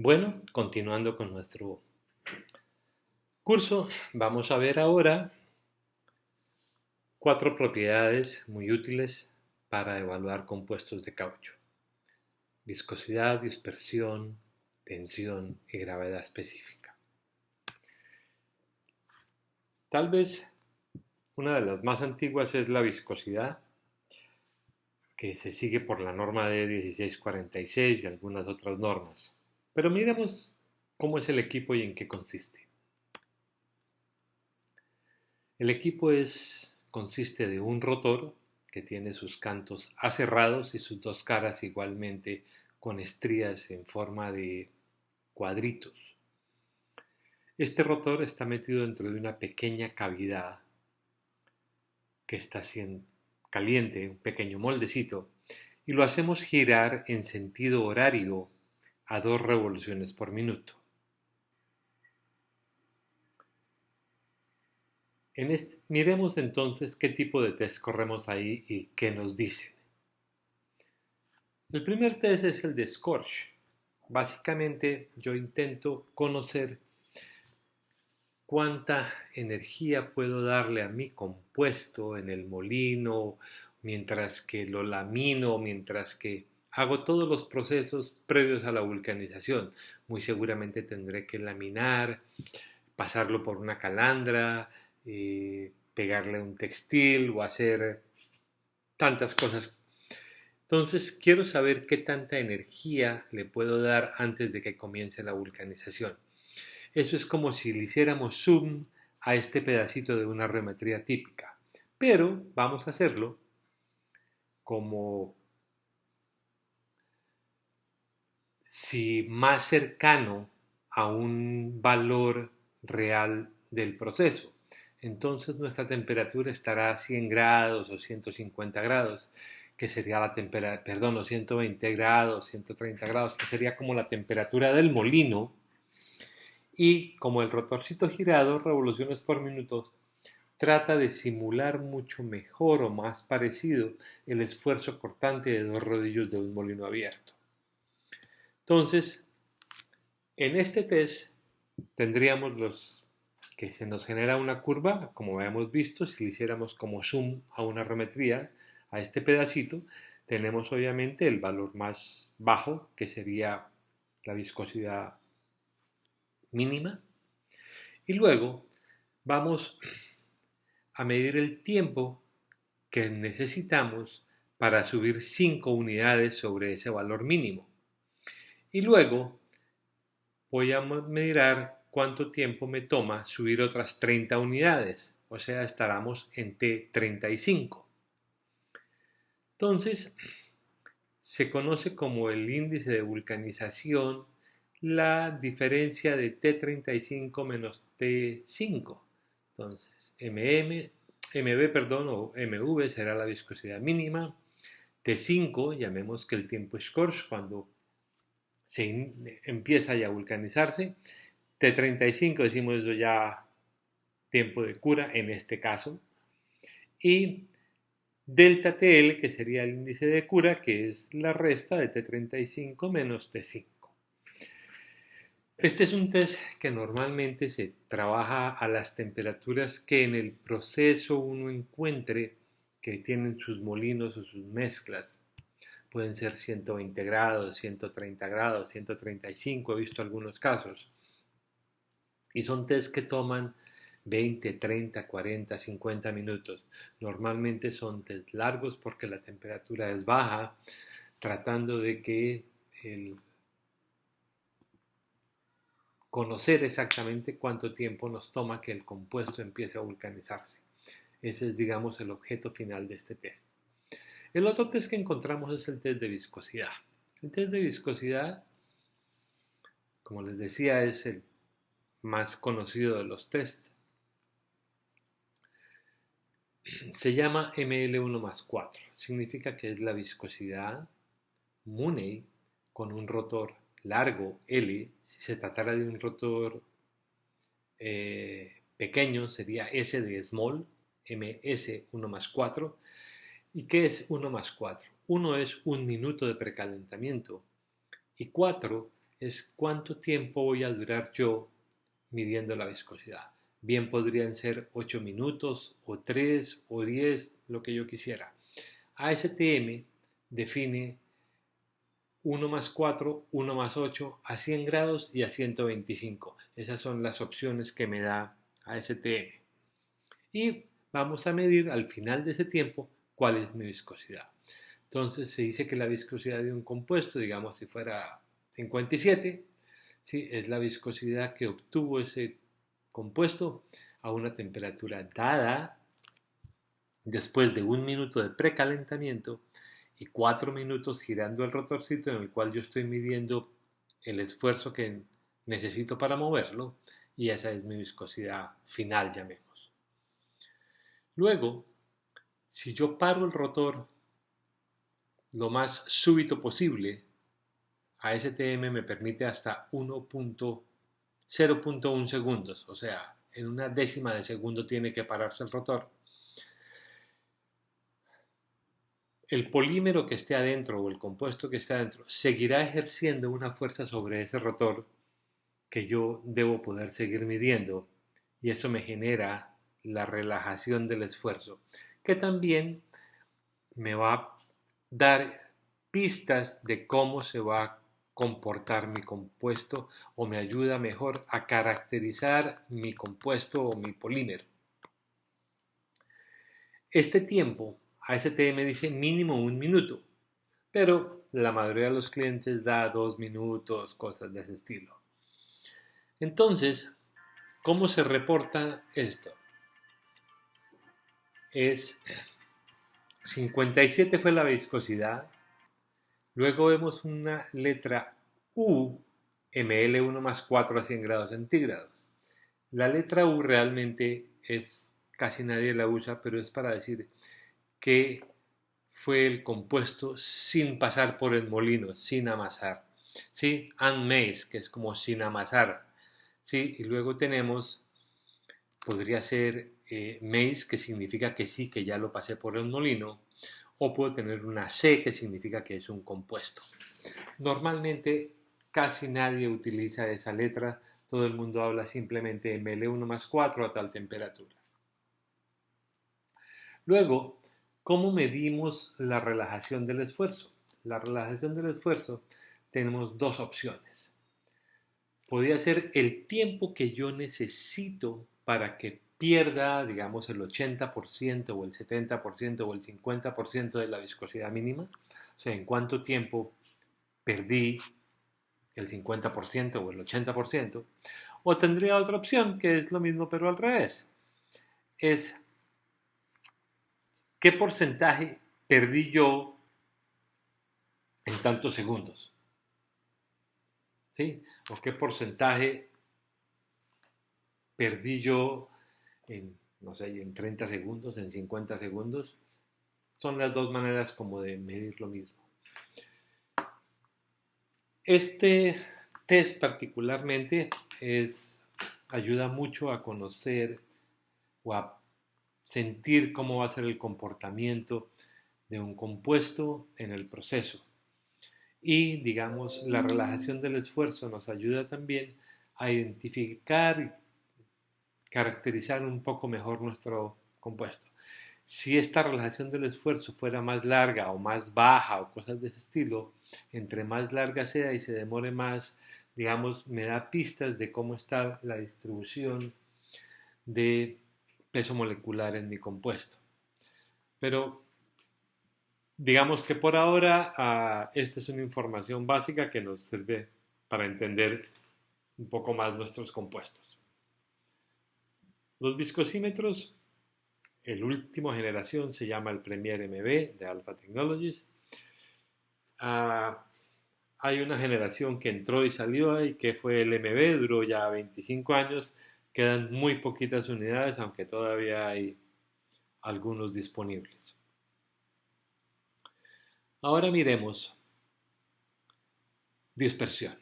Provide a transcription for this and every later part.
Bueno, continuando con nuestro curso, vamos a ver ahora cuatro propiedades muy útiles para evaluar compuestos de caucho: viscosidad, dispersión, tensión y gravedad específica. Tal vez una de las más antiguas es la viscosidad, que se sigue por la norma de 1646 y algunas otras normas. Pero miremos cómo es el equipo y en qué consiste. El equipo consiste de un rotor que tiene sus cantos aserrados y sus dos caras igualmente con estrías en forma de cuadritos. Este rotor está metido dentro de una pequeña cavidad que está caliente, un pequeño moldecito, y lo hacemos girar en sentido horario a 2 revoluciones por minuto. Miremos entonces qué tipo de test corremos ahí y qué nos dicen. El primer test es el de Scorch. Básicamente yo intento conocer cuánta energía puedo darle a mi compuesto en el molino, mientras que lo lamino, mientras que hago todos los procesos previos a la vulcanización. Muy seguramente tendré que laminar, pasarlo por una calandra, pegarle un textil o hacer tantas cosas. Entonces quiero saber qué tanta energía le puedo dar antes de que comience la vulcanización. Eso es como si le hiciéramos zoom a este pedacito de una geometría típica. Pero vamos a hacerlo como si más cercano a un valor real del proceso. Entonces nuestra temperatura estará a 100 grados o 150 grados, que sería la temperatura, perdón, o 120 grados, 130 grados, que sería como la temperatura del molino. Y como el rotorcito girado, revoluciones por minuto, trata de simular mucho mejor o más parecido el esfuerzo cortante de dos rodillos de un molino abierto. Entonces, en este test tendríamos que se nos genera una curva, como hemos visto, si le hiciéramos como zoom a una geometría, a este pedacito, tenemos obviamente el valor más bajo, que sería la viscosidad mínima, y luego vamos a medir el tiempo que necesitamos para subir 5 unidades sobre ese valor mínimo. Y luego voy a mirar cuánto tiempo me toma subir otras 30 unidades, o sea, estaremos en T35. Entonces, se conoce como el índice de vulcanización la diferencia de T35 menos T5. Entonces, MB, perdón, o MV será la viscosidad mínima. T5, llamemos que el tiempo Scorch cuando se empieza ya a vulcanizarse. T35 decimos eso ya tiempo de cura en este caso. Y delta TL, que sería el índice de cura, que es la resta de T35 menos T5. Este es un test que normalmente se trabaja a las temperaturas que en el proceso uno encuentre que tienen sus molinos o sus mezclas. Pueden ser 120 grados, 130 grados, 135, he visto algunos casos. Y son test que toman 20, 30, 40, 50 minutos. Normalmente son test largos porque la temperatura es baja, tratando de que conocer exactamente cuánto tiempo nos toma que el compuesto empiece a vulcanizarse. Ese es, digamos, el objeto final de este test. El otro test que encontramos es el test de viscosidad. El test de viscosidad, como les decía, es el más conocido de los test. Se llama ML1 más 4. Significa que es la viscosidad Mooney con un rotor largo L. Si se tratara de un rotor pequeño sería S de small, MS1 más 4. ¿Y qué es 1 más 4? 1 es un minuto de precalentamiento y 4 es cuánto tiempo voy a durar yo midiendo la viscosidad. Bien podrían ser 8 minutos o 3 o 10, lo que yo quisiera. ASTM define 1 más 4, 1 más 8 a 100 grados y a 125. Esas son las opciones que me da ASTM. Y vamos a medir al final de ese tiempo cuál es mi viscosidad. Entonces se dice que la viscosidad de un compuesto, digamos si fuera 57, ¿sí? Es la viscosidad que obtuvo ese compuesto a una temperatura dada después de 1 minuto de precalentamiento y 4 minutos girando el rotorcito en el cual yo estoy midiendo el esfuerzo que necesito para moverlo, y esa es mi viscosidad final, llamemos. Luego, si yo paro el rotor lo más súbito posible, ASTM me permite hasta 0.1 segundos, o sea, en una décima de segundo tiene que pararse el rotor. El polímero que esté adentro o el compuesto que esté adentro seguirá ejerciendo una fuerza sobre ese rotor que yo debo poder seguir midiendo, y eso me genera la relajación del esfuerzo, que también me va a dar pistas de cómo se va a comportar mi compuesto, o me ayuda mejor a caracterizar mi compuesto o mi polímero. Este tiempo, ASTM dice mínimo 1 minuto, pero la mayoría de los clientes da 2 minutos, cosas de ese estilo. Entonces, ¿cómo se reporta esto? Es 57 fue la viscosidad, luego vemos una letra U, ml1 más 4 a 100 grados centígrados. La letra U realmente es, casi nadie la usa, pero es para decir que fue el compuesto sin pasar por el molino, sin amasar. ¿Sí? Unmazed, que es como sin amasar. ¿Sí? Y luego tenemos, podría ser maize, que significa que sí, que ya lo pasé por el molino, o puedo tener una C, que significa que es un compuesto. Normalmente casi nadie utiliza esa letra, todo el mundo habla simplemente ml1 más 4 a tal temperatura. Luego, ¿cómo medimos la relajación del esfuerzo? La relajación del esfuerzo tenemos dos opciones. Podría ser el tiempo que yo necesito para que pierda, digamos, el 80% o el 70% o el 50% de la viscosidad mínima. O sea, en cuánto tiempo perdí el 50% o el 80%. O tendría otra opción, que es lo mismo pero al revés. Es qué porcentaje perdí yo en tantos segundos. ¿Sí? O qué porcentaje perdí yo en, no sé, en 30 segundos, en 50 segundos. Son las dos maneras como de medir lo mismo. Este test particularmente ayuda mucho a conocer o a sentir cómo va a ser el comportamiento de un compuesto en el proceso. Y, digamos, la relajación del esfuerzo nos ayuda también a identificar y caracterizar un poco mejor nuestro compuesto. Si esta relajación del esfuerzo fuera más larga o más baja o cosas de ese estilo, entre más larga sea y se demore más, digamos, me da pistas de cómo está la distribución de peso molecular en mi compuesto. Pero digamos que por ahora esta es una información básica que nos sirve para entender un poco más nuestros compuestos. Los viscosímetros, el último generación se llama el Premier MB de Alpha Technologies. Hay una generación que entró y salió y que fue el MB, duró ya 25 años. Quedan muy poquitas unidades, aunque todavía hay algunos disponibles. Ahora miremos dispersión.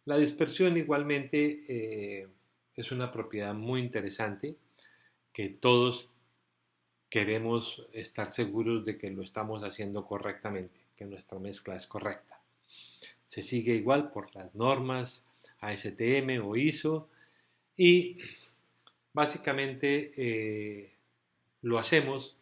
La dispersión igualmente es una propiedad muy interesante que todos queremos estar seguros de que lo estamos haciendo correctamente, que nuestra mezcla es correcta. se sigue igual por las normas ASTM o ISO y básicamente lo hacemos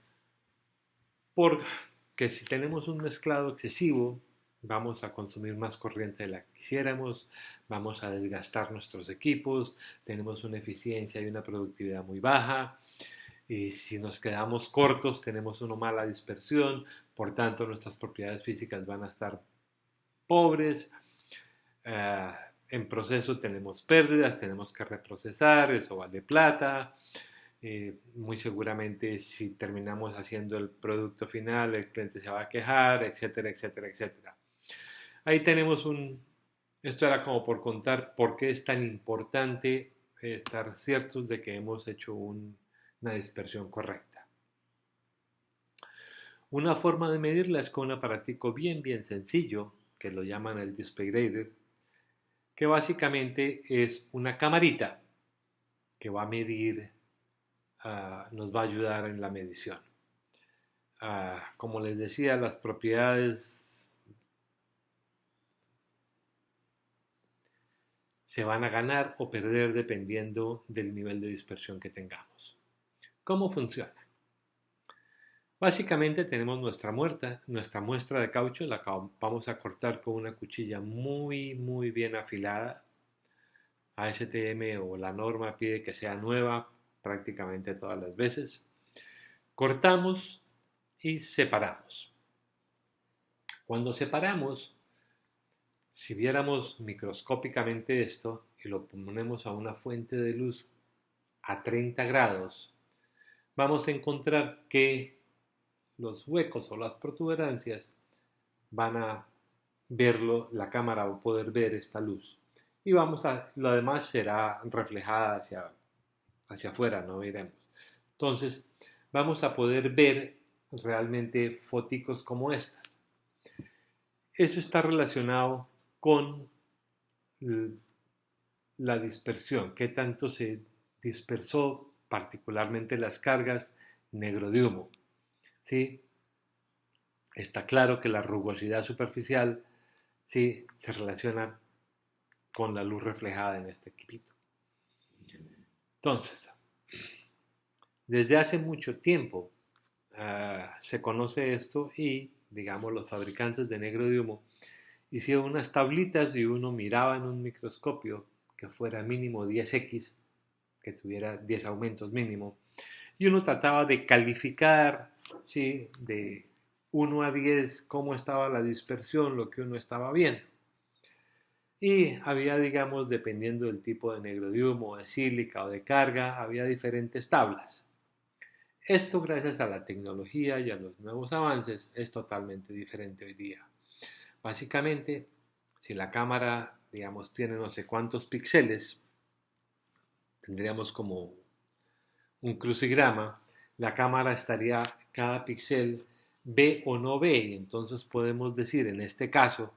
porque si tenemos un mezclado excesivo, vamos a consumir más corriente de la que quisiéramos, vamos a desgastar nuestros equipos, tenemos una eficiencia y una productividad muy baja, y si nos quedamos cortos tenemos una mala dispersión, por tanto nuestras propiedades físicas van a estar pobres, en proceso tenemos pérdidas, tenemos que reprocesar, eso vale plata. Muy seguramente si terminamos haciendo el producto final, el cliente se va a quejar, etcétera, etcétera, etcétera. Ahí tenemos esto era como por contar por qué es tan importante estar ciertos de que hemos hecho una dispersión correcta. Una forma de medirla es con un aparatico bien sencillo, que lo llaman el display grader, que básicamente es una camarita que va a medir, nos va a ayudar en la medición. Como les decía, las propiedades se van a ganar o perder dependiendo del nivel de dispersión que tengamos. ¿Cómo funciona? Básicamente tenemos nuestra muestra de caucho, la vamos a cortar con una cuchilla muy bien afilada. ASTM o la norma pide que sea nueva prácticamente todas las veces. Cortamos y separamos. Cuando separamos, si viéramos microscópicamente esto y lo ponemos a una fuente de luz a 30 grados, vamos a encontrar que los huecos o las protuberancias van a verlo, la cámara va a poder ver esta luz. Y lo demás será reflejada hacia afuera, no veremos. Entonces, vamos a poder ver realmente foticos como estas. Eso está relacionado con la dispersión, qué tanto se dispersó particularmente las cargas negro de humo. ¿Sí? Está claro que la rugosidad superficial sí se relaciona con la luz reflejada en este equipito. Entonces, desde hace mucho tiempo se conoce esto y, digamos, los fabricantes de negro de humo hicieron unas tablitas y uno miraba en un microscopio que fuera mínimo 10x, que tuviera 10 aumentos mínimo, y uno trataba de calificar, ¿sí?, de 1 a 10 cómo estaba la dispersión, lo que uno estaba viendo. Y había, digamos, dependiendo del tipo de negro de humo, de sílica o de carga, había diferentes tablas. Esto, gracias a la tecnología y a los nuevos avances, es totalmente diferente hoy día. Básicamente, si la cámara, digamos, tiene no sé cuántos píxeles, tendríamos como un crucigrama, la cámara estaría cada píxel ve o no ve, y entonces podemos decir en este caso,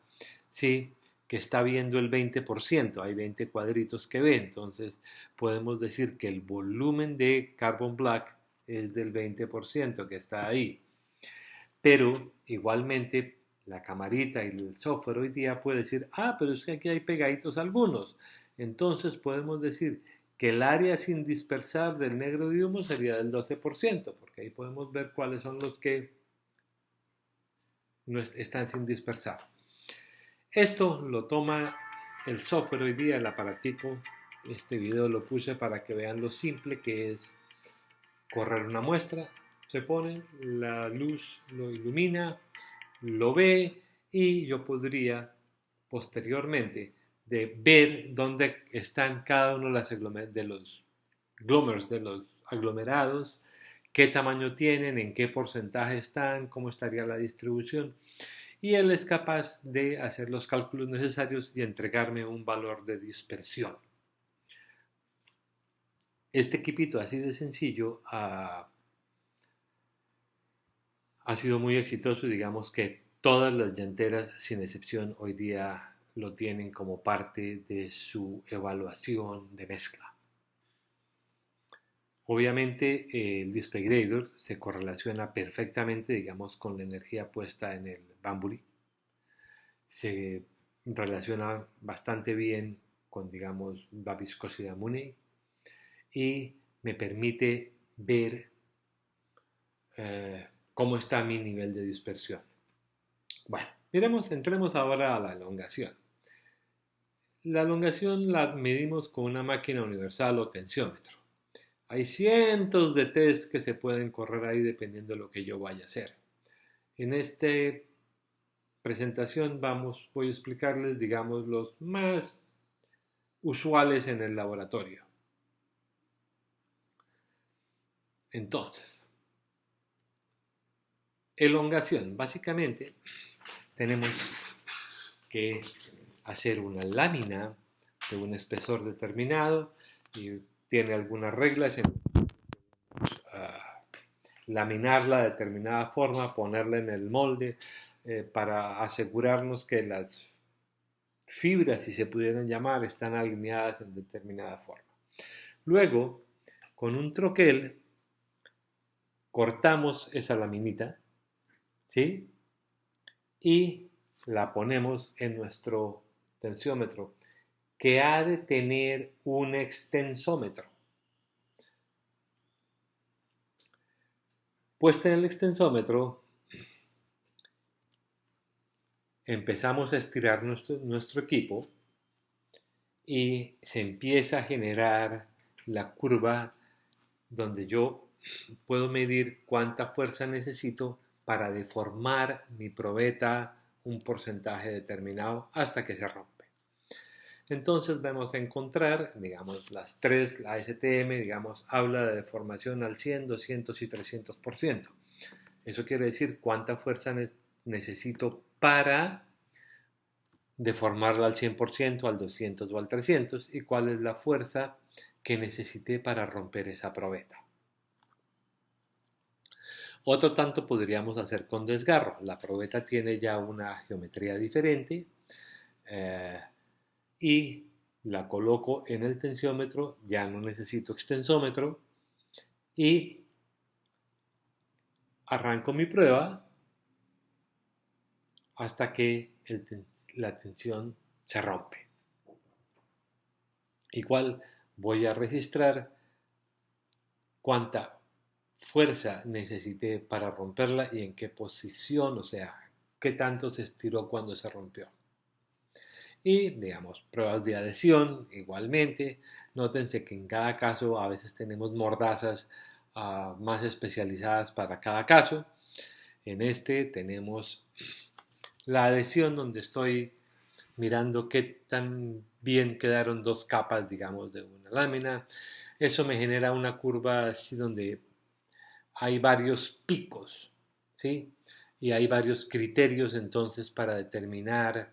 sí, que está viendo el 20%, hay 20 cuadritos que ve, entonces podemos decir que el volumen de Carbon Black es del 20% que está ahí. Pero igualmente la camarita y el software hoy día puede decir, pero es que aquí hay pegaditos algunos. Entonces podemos decir que el área sin dispersar del negro de humo sería del 12%, porque ahí podemos ver cuáles son los que no están sin dispersar. Esto lo toma el software hoy día, el aparatico. Este video lo puse para que vean lo simple que es correr una muestra. Se pone, la luz lo ilumina, lo ve y yo podría posteriormente ver dónde están cada uno de los glomers, de los aglomerados, qué tamaño tienen, en qué porcentaje están, cómo estaría la distribución. Y él es capaz de hacer los cálculos necesarios y entregarme un valor de dispersión. Este equipito así de sencillo ha sido muy exitoso y digamos que todas las llanteras, sin excepción, hoy día lo tienen como parte de su evaluación de mezcla. Obviamente el display grader se correlaciona perfectamente, digamos, con la energía puesta en el Banbury. Se relaciona bastante bien con, digamos, la viscosidad Money y me permite ver cómo está mi nivel de dispersión. Bueno, entremos ahora a la elongación. La elongación la medimos con una máquina universal o tensiómetro. Hay cientos de test que se pueden correr ahí dependiendo de lo que yo vaya a hacer. En esta presentación voy a explicarles, digamos, los más usuales en el laboratorio. Entonces, elongación. Básicamente, tenemos que hacer una lámina de un espesor determinado y tiene algunas reglas en laminarla de determinada forma, ponerla en el molde para asegurarnos que las fibras, si se pudieran llamar, están alineadas en determinada forma. Luego, con un troquel, cortamos esa laminita, ¿sí? Y la ponemos en nuestro tensiómetro, que ha de tener un extensómetro. Puesta en el extensómetro, empezamos a estirar nuestro equipo y se empieza a generar la curva donde yo puedo medir cuánta fuerza necesito para deformar mi probeta un porcentaje determinado hasta que se rompe. Entonces vamos a encontrar, digamos, las tres, la STM, digamos, habla de deformación al 100, 200 y 300%. Eso quiere decir cuánta fuerza necesito para deformarla al 100%, al 200 o al 300 y cuál es la fuerza que necesité para romper esa probeta. Otro tanto podríamos hacer con desgarro. La probeta tiene ya una geometría diferente y la coloco en el tensiómetro, ya no necesito extensómetro y arranco mi prueba hasta que la tensión se rompe. Igual voy a registrar cuánta fuerza necesité para romperla y en qué posición, o sea, qué tanto se estiró cuando se rompió. Y, digamos, pruebas de adhesión, igualmente. Nótense que en cada caso a veces tenemos mordazas más especializadas para cada caso. En este tenemos la adhesión donde estoy mirando qué tan bien quedaron dos capas, digamos, de una lámina. Eso me genera una curva así donde hay varios picos, ¿sí? Y hay varios criterios entonces para determinar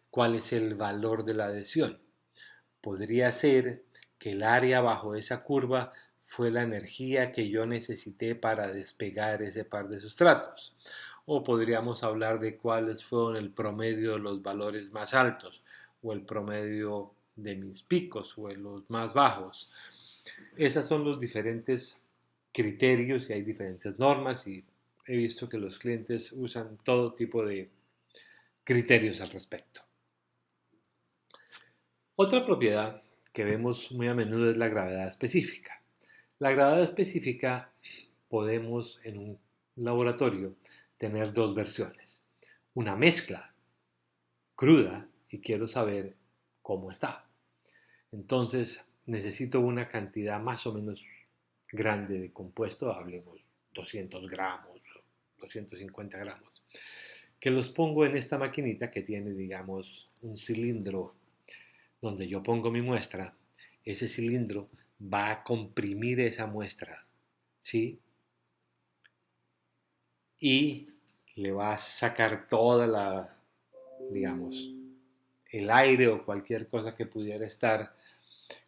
cuál es el valor de la adhesión. Podría ser que el área bajo esa curva fue la energía que yo necesité para despegar ese par de sustratos. O podríamos hablar de cuáles fueron el promedio de los valores más altos o el promedio de mis picos o de los más bajos. Esos son los diferentes criterios y hay diferentes normas y he visto que los clientes usan todo tipo de criterios al respecto. Otra propiedad que vemos muy a menudo es la gravedad específica. La gravedad específica podemos en un laboratorio tener dos versiones. Una mezcla cruda y quiero saber cómo está. Entonces necesito una cantidad más o menos grande de compuesto, hablemos 200 gramos, 250 gramos, que los pongo en esta maquinita que tiene, digamos, un cilindro donde yo pongo mi muestra. Ese cilindro va a comprimir esa muestra, ¿sí? Y le va a sacar toda la, digamos, el aire o cualquier cosa que pudiera estar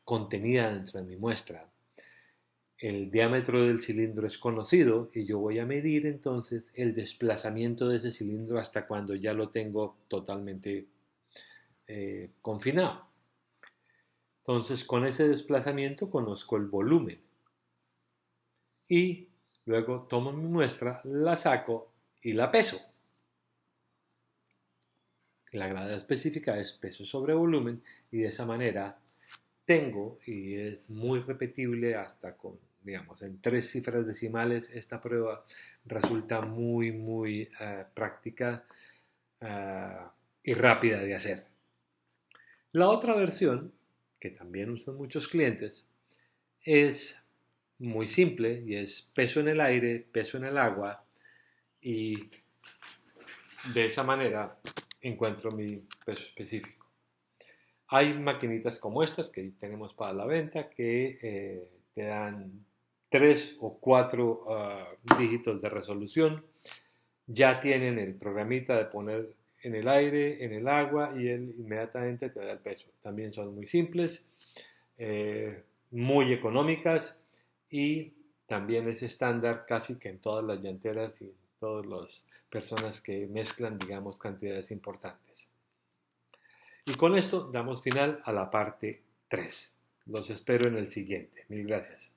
contenida dentro de mi muestra. El diámetro del cilindro es conocido y yo voy a medir entonces el desplazamiento de ese cilindro hasta cuando ya lo tengo totalmente confinado. Entonces con ese desplazamiento conozco el volumen y luego tomo mi muestra, la saco y la peso. La grada específica es peso sobre volumen y de esa manera tengo, y es muy repetible hasta con, digamos, en 3 cifras decimales, esta prueba resulta muy práctica y rápida de hacer. La otra versión, que también usan muchos clientes, es muy simple y es peso en el aire, peso en el agua y de esa manera encuentro mi peso específico. Hay maquinitas como estas que tenemos para la venta que te dan 3 o 4 dígitos de resolución. Ya tienen el programita de poner en el aire, en el agua y él inmediatamente te da el peso. También son muy simples, muy económicas y también es estándar casi que en todas las llanteras y en todas las personas que mezclan, digamos, cantidades importantes. Y con esto damos final a la parte 3. Los espero en el siguiente. Mil gracias.